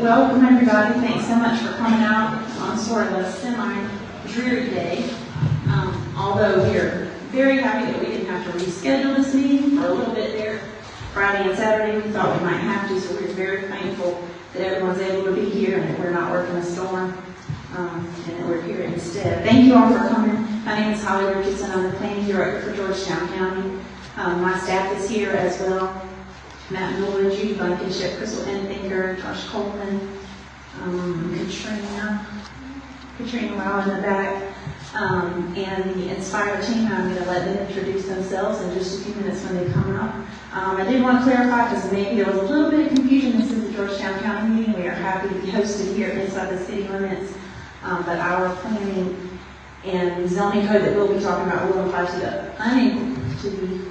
welcome everybody. Thanks so much for coming out on sort of a semi-dreary day. Although we're very happy that we didn't have to reschedule this meeting for a little bit there. Friday and Saturday we thought we might have to, so we're very thankful that everyone's able to be here and that we're not working a storm and that we're here instead. Thank you all for coming. My name is Holly Richardson. I'm the Planning Director for Georgetown County. My staff is here as well. Matt Miller, Judy Blankenship, Crystal Enthinger, Josh Coleman, Katrina Lau in the back, and the Inspire team. I'm going to let them introduce themselves in just a few minutes when they come up. I did want to clarify, because maybe there was a little bit of confusion. This is the Georgetown County meeting. We are happy to be hosted here inside the city limits, but our planning and zoning code that we'll be talking about will apply to the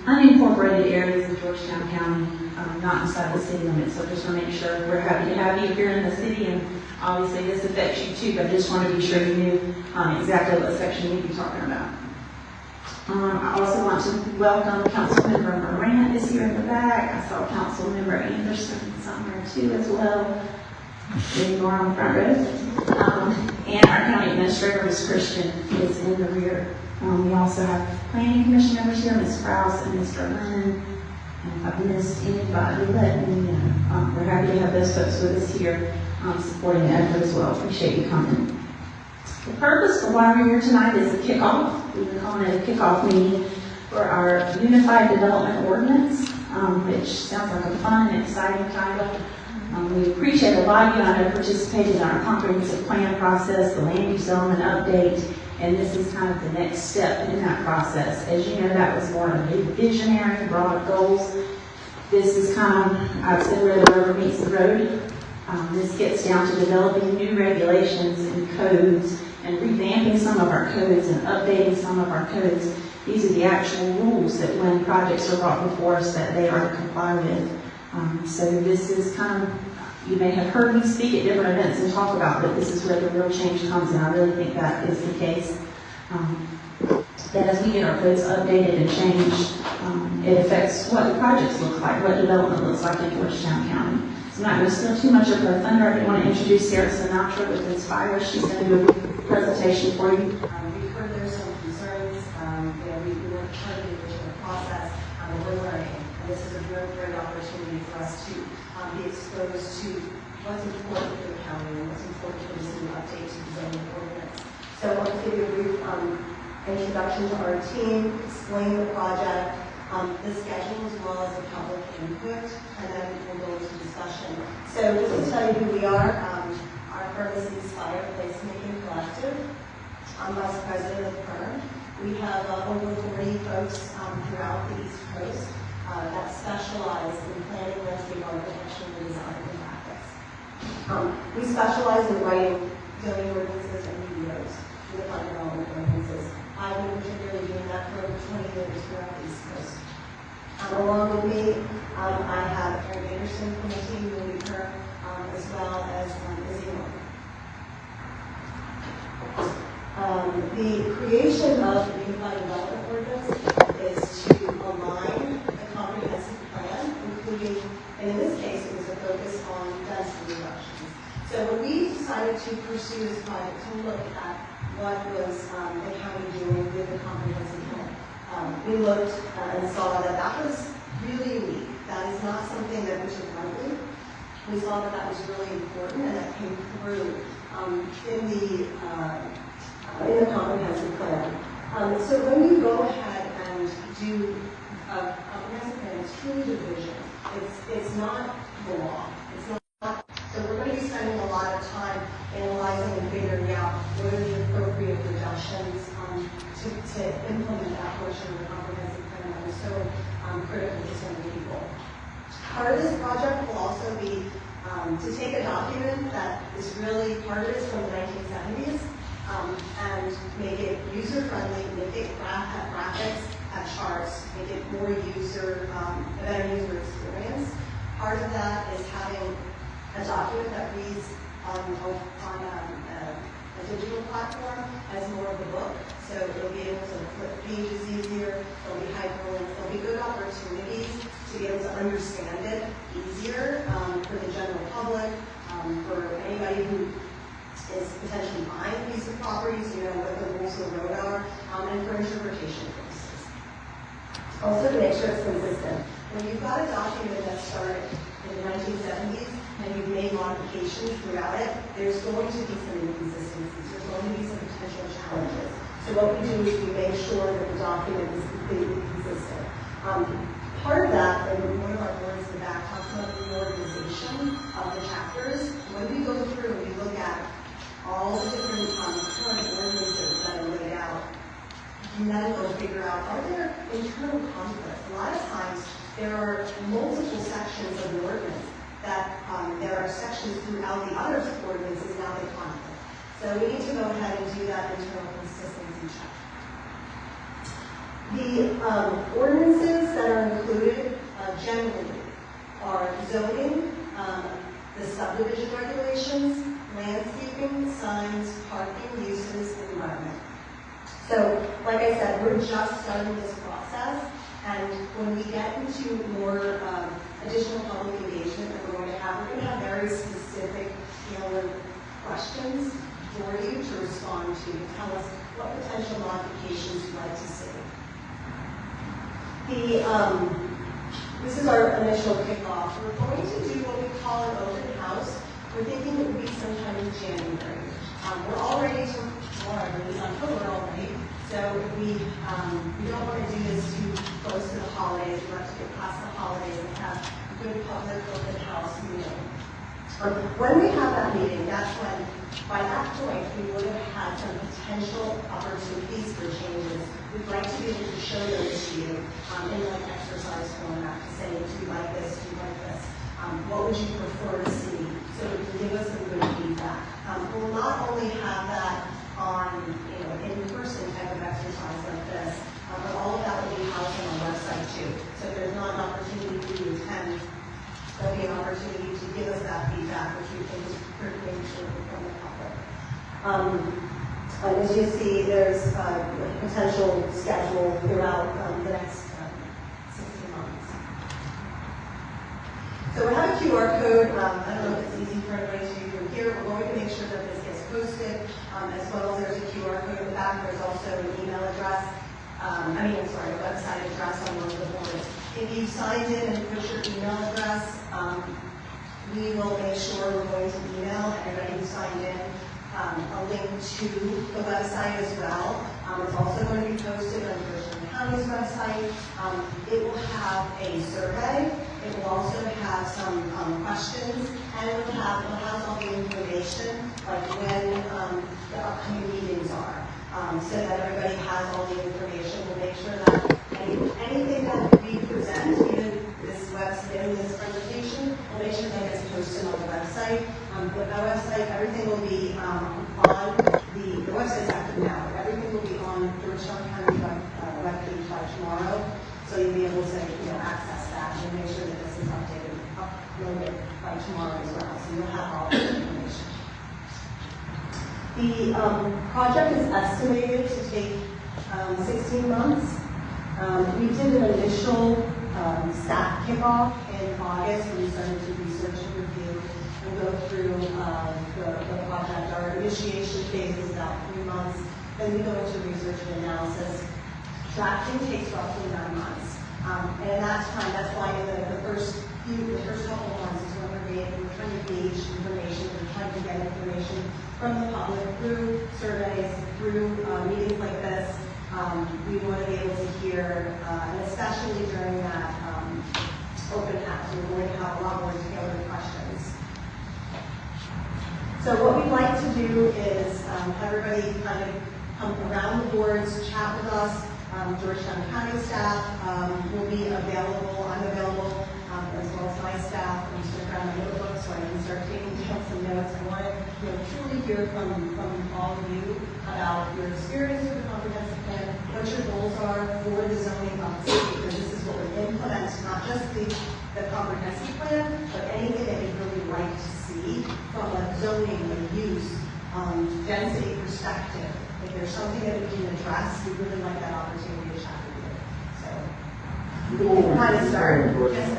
unincorporated areas of Georgetown County, not inside the city limits. So just want to make sure we're happy to have you here in the city, and obviously this affects you too, but I just want to be sure you knew exactly what section we'd be talking about. I also want to welcome Councilmember Morant is here in the back. I saw Councilmember Anderson somewhere too as well. Maybe more on the front row. And our county administrator, Ms. Christian, is in the rear. We also have planning commission members here, Ms. Krause and Mr. Lennon. And if I've missed anybody, let me know. We're happy to have those folks with us here supporting the effort as well. Appreciate you coming. The purpose for why we're here tonight is a kickoff. We've been calling it a kickoff meeting for our Unified Development Ordinance, which sounds like a fun and exciting title. We appreciate a lot of you. I know participated in our comprehensive plan process, the land use element update, and this is kind of the next step in that process. As you know, that was more of a visionary, broad goals. This is kind of, I've said, where the rubber meets the road. This gets down to developing new regulations and codes and revamping some of our codes and updating some of our codes. These are the actual rules that when projects are brought before us that they are to comply with. So this is kind of, you may have heard me speak at different events and talk about, but this is where the real change comes in. I really think that is the case. That as we get our codes updated and changed, it affects what the projects look like, what development looks like in Georgetown County. So I'm not going to steal too much of her thunder. I want to introduce Sarah Sinatra with Inspire. She's going to do a presentation for you. We've heard there's some concerns. We weren't part of the original process, and we're learning. And this is a really great opportunity for us to be exposed to what's important for the county and what's important for this new update to the zoning ordinance. So I want to give you a brief introduction to our team, explain the project, the schedule as well as the public input, and then we'll go into discussion. So just to tell you who we are, our firm is Inspire Placemaking Collective. I'm Vice President of the firm. We have over 40 folks throughout the East Coast that specialize in planning, landscape architecture, and design and graphics. We specialize in writing zoning ordinances and UDOs, Unified Development Ordinances. I've been particularly doing that for over 20 years throughout the East Coast. Along with me, I have Erin Anderson from the team, who will be her, as well as Izzy Moore. The creation of the Unified Development Ordinance is to align the comprehensive plan, including, and in this case, it was a focus on density reductions. So when we decided to pursue this project, to look at what was the county doing with the comprehensive plan, we looked and saw that that was really unique. That is not something that we took lightly. We saw that that was really important, and that came through in the comprehensive plan. So when you go ahead and do a comprehensive plan, it's truly the vision. It's not the law. It's not. So we're going to be spending a lot of time analyzing and figuring out what are the appropriate reductions to implement that portion of the comprehensive plan that is so critical to so many people. Part of this project will also be to take a document that is really, part of it is from the 1970s, and make it user-friendly, make it have graphics, have charts, make it more a better user experience. Part of that is having a document that reads on a digital platform as more of a book. So it'll be able to flip pages easier, there'll be hyperlinks, there'll be good opportunities to be able to understand it easier for the general public, for anybody who is potentially buying a piece of property, so you know what the rules of the road are, and for interpretation purposes. Also to make sure it's consistent. When you've got a document that started in the 1970s and you've made modifications throughout it, there's going to be some inconsistencies. There's going to be some potential challenges. So what we do is we make sure that the document is completely consistent. Part of that, and one of our words in the back talks about the reorganization of the chapters. When we go through and we look at all the different current ordinances that are laid out, you then go figure out, are there internal conflicts? A lot of times, there are multiple sections of the ordinance that there are sections throughout the other ordinances now they conflict. So we need to go ahead and do that internal consistency check. The ordinances that are included generally are zoning, the subdivision regulations, landscaping, signs, parking, uses, and environment. So, like I said, we're just starting this process, and when we get into more additional public engagement that we're going to have very specific, tailored questions for you to respond to tell us what potential modifications you'd like to see. This is our initial kickoff. We're going to do what we call an open house. We're thinking it would be sometime in January. We're already tomorrow, it's October already, so we don't want to do this too close to the holidays. We want to get past the holidays and have a good public open house meeting. When we have that meeting, that's when, by that point, we would have had some potential opportunities for changes. We'd like to be able to show those to you in like exercise format to say, do you like this, do you like this? What would you prefer to see? So it can give us some good feedback. We'll not only have that on, in-person type of exercise like this, but all of that will be housed on our website too. So there's not an opportunity for you to attend. There'll be an opportunity to give us that feedback, which we think is critically important from the public. As you see, there's a potential schedule throughout the next 16 months. So we have a QR code. I don't know if it's easy for everybody to do from here. We're going to make sure that this gets posted, as well as there's a QR code in the back. There's also an email address. A website address on one of the boards. If you signed in and put your email address, we will make sure we're going to email everybody who signed in a link to the website as well. It's also going to be posted on Georgetown County's website. It will have a survey. It will also have some questions, and it will have all the information, like when the upcoming meetings are, so that everybody has all the information. We'll make sure that anything that we present, even this website, this presentation, we'll make sure that it's posted on the website. With our website, everything will be on the website's active now. Everything will be on Georgetown County webpage by tomorrow, so you'll be able to access that and make sure that this is uploaded by tomorrow as well. So you'll have all the information. The project is estimated to take 16 months. We did an initial staff kickoff in August when we started to research and review and go through the project. Our initiation phase is about 3 months. Then we go into research and analysis. Drafting takes roughly 9 months. And at that time, that's why in the first couple of months is when we're trying to gauge information, we're trying to get information from the public through surveys, through meetings like this. We want to be able to hear, and especially during that open house, we're going to have a lot more tailored questions. So what we'd like to do is have everybody kind of come around the boards, chat with us. Georgetown County staff will be available. I'm available, as well as my staff. I'm just going to grab my notebook so I can start taking down some notes. I want to truly hear from all of you about your experience with the comprehensive plan, what your goals are for the zoning policy, because this is what we implement, not just the comprehensive plan, but anything that you'd really like to see from a zoning, a use, density perspective. If there's something that we can address, we really like that opportunity to chat with you. So we can kind of start. Yes,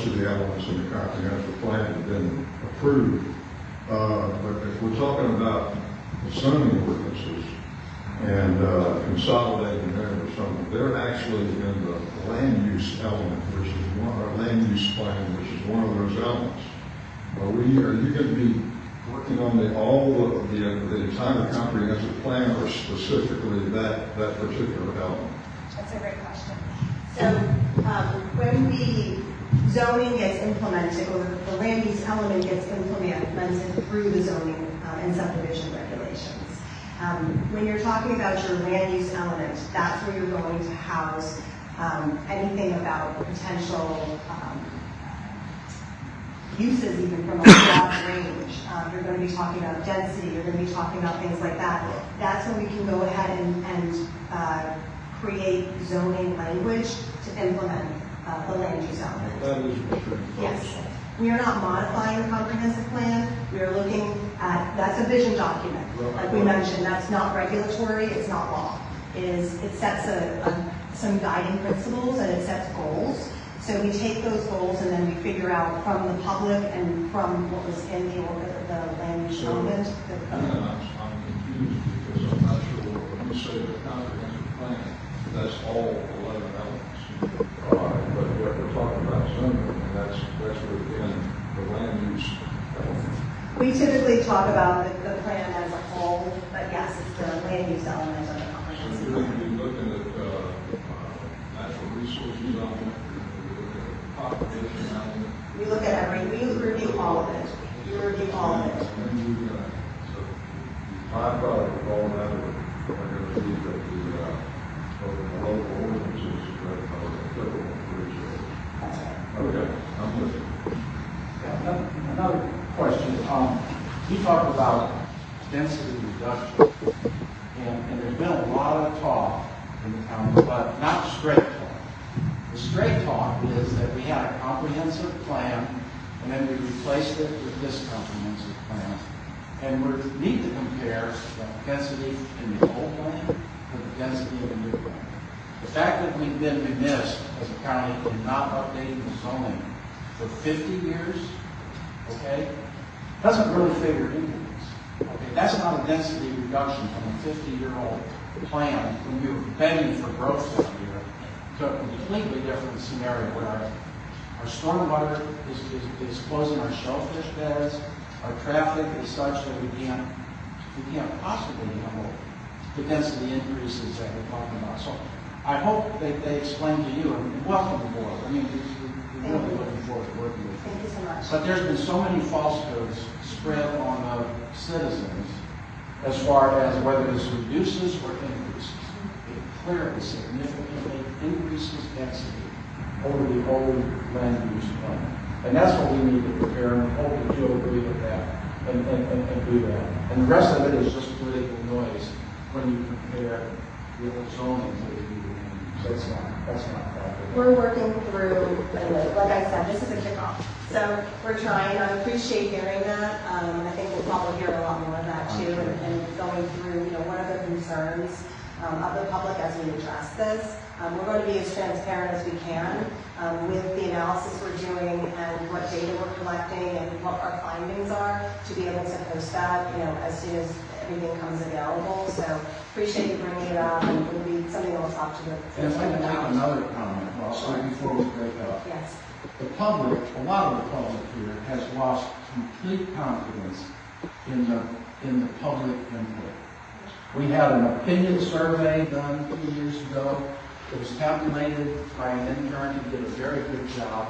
most of the elements in the comprehensive plan have been approved. But if we're talking about zoning ordinances and consolidating them or something, they're actually in the land use element, which is one, or land use plan, which is one of those elements. Are you going to be working on the entire comprehensive plan, or specifically that particular element? That's a great question. So when the zoning gets implemented, or the land use element gets implemented through the zoning and subdivision regulations, when you're talking about your land use element, that's where you're going to house anything about potential uses, even from a broad range. You're going to be talking about density, you're going to be talking about things like that. That's when we can go ahead and create zoning language to implement the land use element. That is true. Yes. We are not modifying the comprehensive plan. We are looking at, that's a vision document. Like we mentioned, that's not regulatory, it's not law. It sets some guiding principles and it sets goals. So we take those goals and then we figure out from the public and from what was in the land use element. I'm confused because I'm not sure when you say the comprehensive plan, that's all 11 elements. But what we're talking about zoning, and that's within the land use element. We typically talk about the plan as a whole, but yes, it's the land use element of the comprehensive So plan. you're looking at natural resources element, population element. We look at we review all of it. We review all of it. And then you're going to, so my thought of all that are going to be that the local ordinances that are applicable for each area. That's right. Okay, I'm with you. Yeah, another question. You talked about density reduction, and there's been a lot of talk in the county, but not straight talk. The straight talk is that we had a comprehensive plan, and then we replaced it with this comprehensive plan. And we need to compare the density in the old plan with the density in the new plan. The fact that we've been remiss as a county in not updating the zoning for 50 years, okay, doesn't really figure into this. Okay, that's not a density reduction from a 50-year-old plan when we were begging for growth this year to a completely different scenario where our stormwater is closing our shellfish beds, our traffic is such that we can't possibly handle the density increases that we're talking about. So I hope that they explain to you, and welcome aboard. I mean, we're really looking forward to working with you. Thank you so much. But there's been so many falsehoods spread on the citizens as far as whether this reduces or increases. It clearly significantly increases density over the old land use plan. And that's what we need to prepare, and we hope that you'll agree with that and do that. And the rest of it is just political noise when you compare the old zoning to the new land use. That's not practical. We're working through, and like I said, this is a kickoff. So we're trying. I appreciate hearing that. I think we'll probably hear a lot more of that too, and going through, what are the concerns of the public as we address this. We're going to be as transparent as we can with the analysis we're doing and what data we're collecting and what our findings are to be able to post that, as soon as everything comes available. So appreciate you bringing it up, and it'll be something we'll talk to the. And if I can make another comment, also before we break up. Yes. The public, a lot of the public here, has lost complete confidence in the public input. We had an opinion survey done 2 years ago. It was calculated by an intern who did a very good job.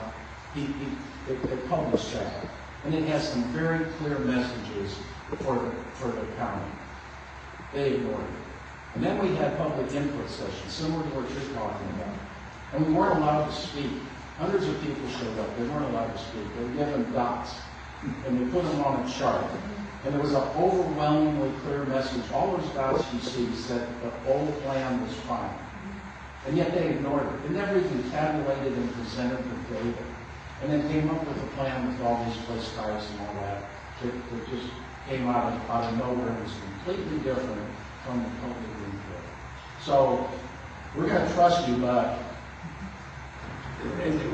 They published that. And it has some very clear messages for the county. They ignored it. And then we had public input sessions, similar to what you're talking about. And we weren't allowed to speak. Hundreds of people showed up. They weren't allowed to speak. They were given dots, and they put them on a chart. And there was an overwhelmingly clear message. All those dots you see said the old plan was fine. And yet they ignored it. They never even tabulated and presented the data. And then came up with a plan with all these place types and all that that just came out of nowhere. It was completely different from the public input. So we're going to trust you, but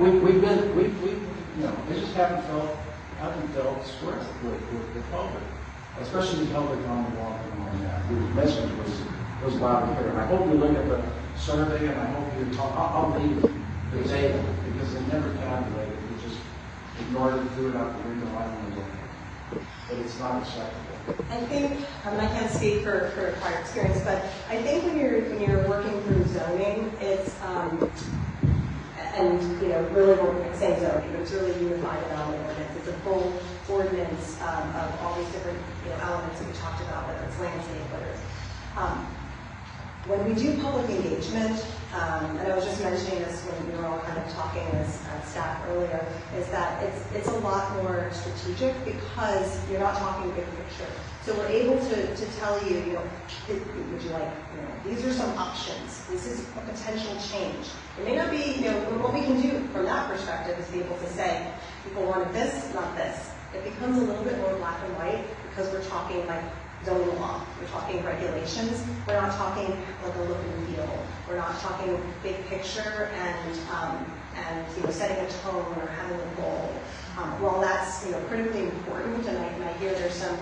we've haven't felt square with COVID, especially with COVID on the walk and all that. The message was loud and clear. I hope you look at the survey, and I hope you talk. I'll leave the data because they never tabulated. We just ignored it, threw it out the window. I don't know. But it's not acceptable. I think, I can't speak for prior experience, but I think when you're working through zoning, it's, and, really when we're saying zoning, but it's really unified development ordinance. It's a full ordinance of all these different, elements that we talked about, whether it's landscape, whether it's, when we do public engagement, and I was just mentioning this when we were all kind of talking as staff earlier, is that it's a lot more strategic because you're not talking big picture. So we're able to tell you, would you like, these are some options. This is a potential change. It may not be, what we can do from that perspective is be able to say, people wanted this, not this. It becomes a little bit more black and white because we're talking like zoning law. We're talking regulations. We're not talking like a look and feel. We're not talking big picture and setting a tone or having a goal. While that's critically important, and I hear there's some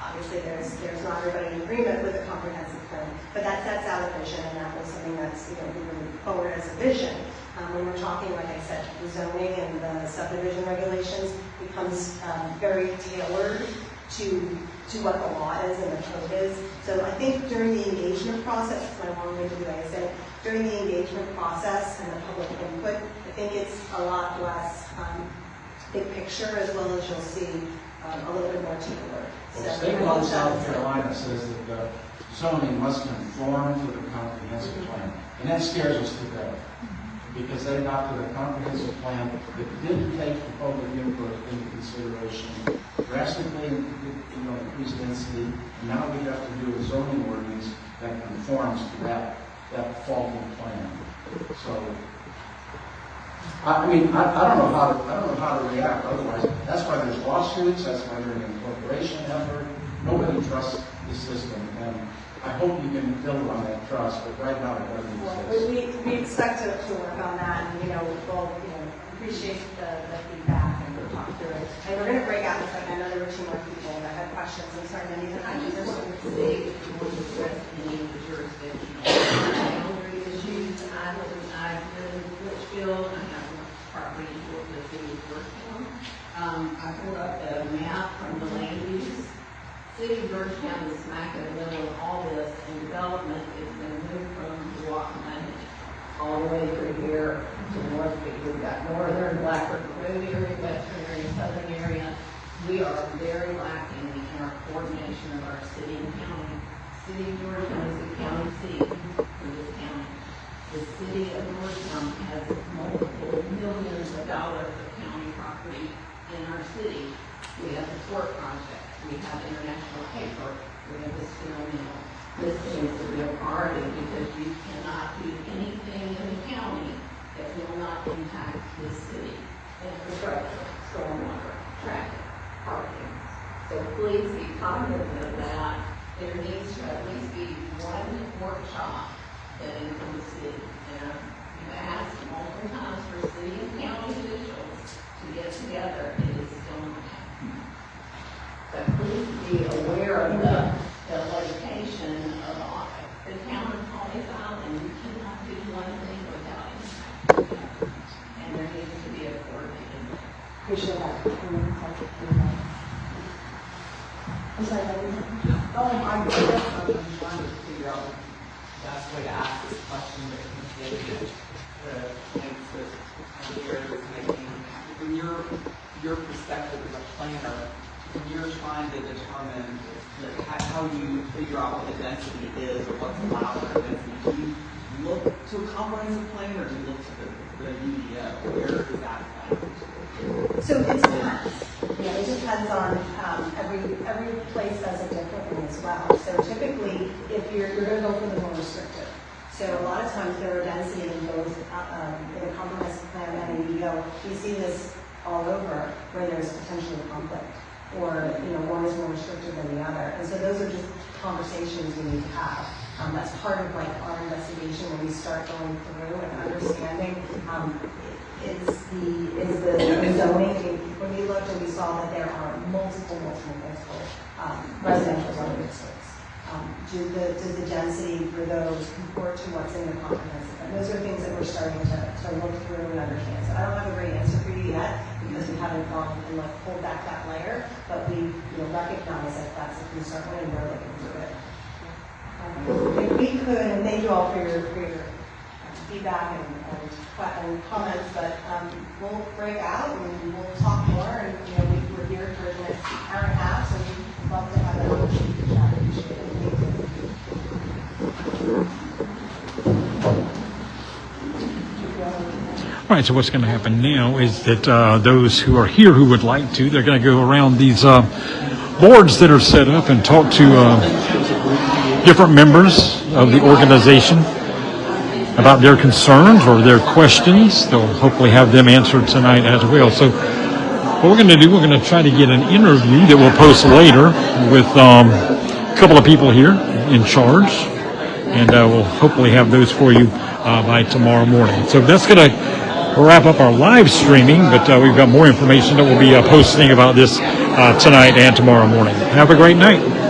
obviously there's not everybody in agreement with a comprehensive plan, but that sets out a vision, and that was something that's moving forward as a vision. When we're talking, like I said, the zoning and the subdivision regulations becomes very tailored to what the law is and the code is. So I think during the engagement process, it's my long-winded way of saying, during the engagement process and the public input, I think it's a lot less big picture, as well as you'll see a little bit more tailored. Well, the state law in South Carolina says that the zoning must conform to the comprehensive plan, and that scares us to death because they adopted a comprehensive plan that didn't take the public input into consideration, drastically increased density, and now we have to do a zoning ordinance that conforms to that faulty plan. So, I don't know how to react otherwise. That's why there's lawsuits. That's why there's an incorporation effort. Nobody trusts the system, and I hope you can build on that trust. But right now, it doesn't exist. We expect to work on that, and we'll appreciate the feedback and we'll talk through it. And we're going to break out in a second. I know there were 2 more people that had questions. I'm sorry, many of the I just questions are want to see if you want to address any of the jurisdictional boundary issues. I live in Litchfield. I have a property in the city of Georgetown. I pulled up the map from the land use. City of Georgetown is smack in the middle of all this, and development is going to move from the Walkman all the way through here to north. We've got northern, Blackbird Road area, western area, southern area. We are very lacking in our coordination of our city and county. City of Georgetown is the county seat for this county. The city of Georgetown has multiple millions of dollars of county property in our city. We have the port project. We have international paper. We have the steel mill. This needs to be a priority because you cannot do anything in the county that will not impact this city. Infrastructure, stormwater, traffic, parking. So please be cognizant of that. There needs to at least be one workshop that includes the city. And I've asked multiple times for city and county officials to get together. It is still not happening. But please be aware of the location of the town of Holly's Island. You cannot do one thing without impact. And there needs to be a coordinated. appreciate that. I'm sorry, I'm just trying to figure out the best way to ask this question that can get the points that Gary was making. From your perspective as a planner, when you're trying to determine how you figure out what the density is or what's allowed for density, do you look to a comprehensive plan or do you look to the UDO? Where is that factor? So it depends. It depends on every place does it differently as well. So typically, if you're going to go for the more restrictive. So a lot of times there are density in both in a comprehensive plan and a UDO. We see this all over where there's potentially conflict, or one is more restrictive than the other. And so those are just conversations we need to have. That's part of our investigation when we start going through and understanding is the zoning saw that there are multiple residential zoning districts. Does the density for those comport to what's in the comprehensive plan? Those are things that we're starting to look through and understand. So I don't have a great answer for you yet because we haven't gone and pulled back that layer, but we recognize that that's a concern and we're looking through it. If we could, and thank you all for your feedback and comments, but we'll break out and we'll talk more. And we're here for the next hour and a half, so we'd love to have an opportunity to chat. Appreciate it. All right, so what's going to happen now is that those who are here who would like to, they're going to go around these boards that are set up and talk to different members of the organization about their concerns or their questions. They'll hopefully have them answered tonight as well. So what we're going to do, we're going to try to get an interview that we'll post later with a couple of people here in charge, and we'll hopefully have those for you by tomorrow morning. So that's going to wrap up our live streaming, but we've got more information that we'll be posting about this tonight and tomorrow morning. Have a great night.